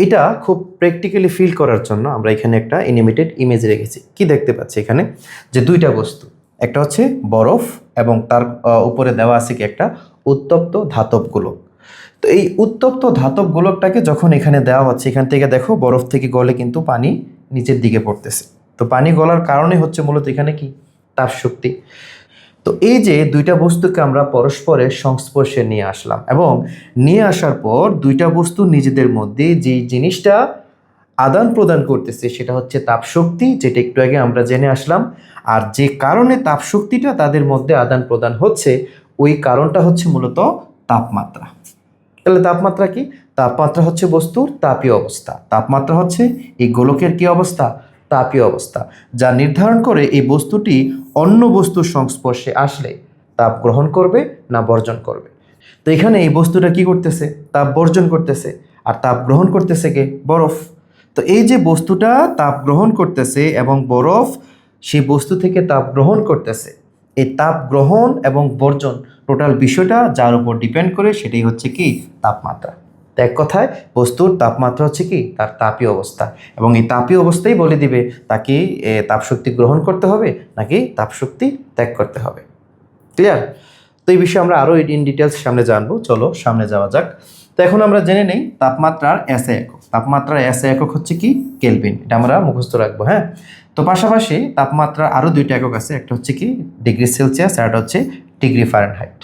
এটা খুব practically feel করার জন্য আমরা এখানে একটা অ্যানিমেটেড ইমেজ রেখেছি। কি দেখতে পাচ্ছি এখানে যে দুইটা বস্তু, একটা হচ্ছে বরফ এবং তার উপরে দেওয়া আছে কি একটা উত্তপ্ত ধাতব গোলক। তো এই উত্তপ্ত ধাতব গোলকটাকে যখন এখানে দেওয়া হচ্ছে, এখান থেকে দেখো বরফ থেকে গলে কিন্তু পানি নিচের দিকে পড়তেছে। তো পানি গলার কারণে হচ্ছে মূলত এখানে কি তাপ শক্তি। তো এই যে দুইটা বস্তুকে আমরা পরস্পরের সংস্পর্শে নিয়ে আসলাম এবং নিয়ে আসার পর দুইটা বস্তু নিজেদের মধ্যে যে জিনিসটা আদান প্রদান করতেছে সেটা হচ্ছে তাপ শক্তি, যেটা একটু আগে আমরা জেনে আসলাম। আর যে কারণে তাপ শক্তিটা তাদের মধ্যে আদান প্রদান হচ্ছে ওই কারণটা হচ্ছে মূলত তাপমাত্রা। তাহলে তাপমাত্রা কি? তাপমাত্রা হচ্ছে বস্তুর তাপীয় অবস্থা। তাপমাত্রা হচ্ছে এই গোলকের কি অবস্থা? তাপীয় অবস্থা, যা নির্ধারণ করে এই বস্তুটি অন্য বস্তুর সংস্পর্শে আসলে তাপ গ্রহণ করবে না বর্জন করবে। তো এখানে এই বস্তুটা কি করতেছে? তাপ বর্জন করতেছে। আর তাপ গ্রহণ করতেছে কে? বরফ। তো এই যে বস্তুটা তাপ গ্রহণ করতেছে এবং বরফ সেই বস্তু থেকে তাপ গ্রহণ করতেছে, এই তাপ গ্রহণ এবং বর্জন টোটাল বিষয়টা যার উপর ডিপেন্ড করে সেটাই হচ্ছে কি তাপমাত্রা। তো এক কথায় বস্তুর তাপমাত্রা হচ্ছে কি তার তাপীয় অবস্থা, এবং এই তাপীয় অবস্থাই বলে দিবে তাকে তাপশক্তি গ্রহণ করতে হবে নাকি তাপশক্তি ত্যাগ করতে হবে। ক্লিয়ার? তো এই বিষয়ে আমরা আরও ইন ডিটেলস সামনে জানবো। চলো সামনে যাওয়া যাক। তো এখন আমরা জেনে নেই তাপমাত্রার এসআই একক। তাপমাত্রার এসআই একক হচ্ছে কি কেলভিন। এটা আমরা মুখস্থ রাখবো, হ্যাঁ। তো পাশাপাশি তাপমাত্রার আরও দুইটা একক আছে, একটা হচ্ছে কি ডিগ্রি সেলসিয়াস আর একটা হচ্ছে ডিগ্রি ফারেনহাইট।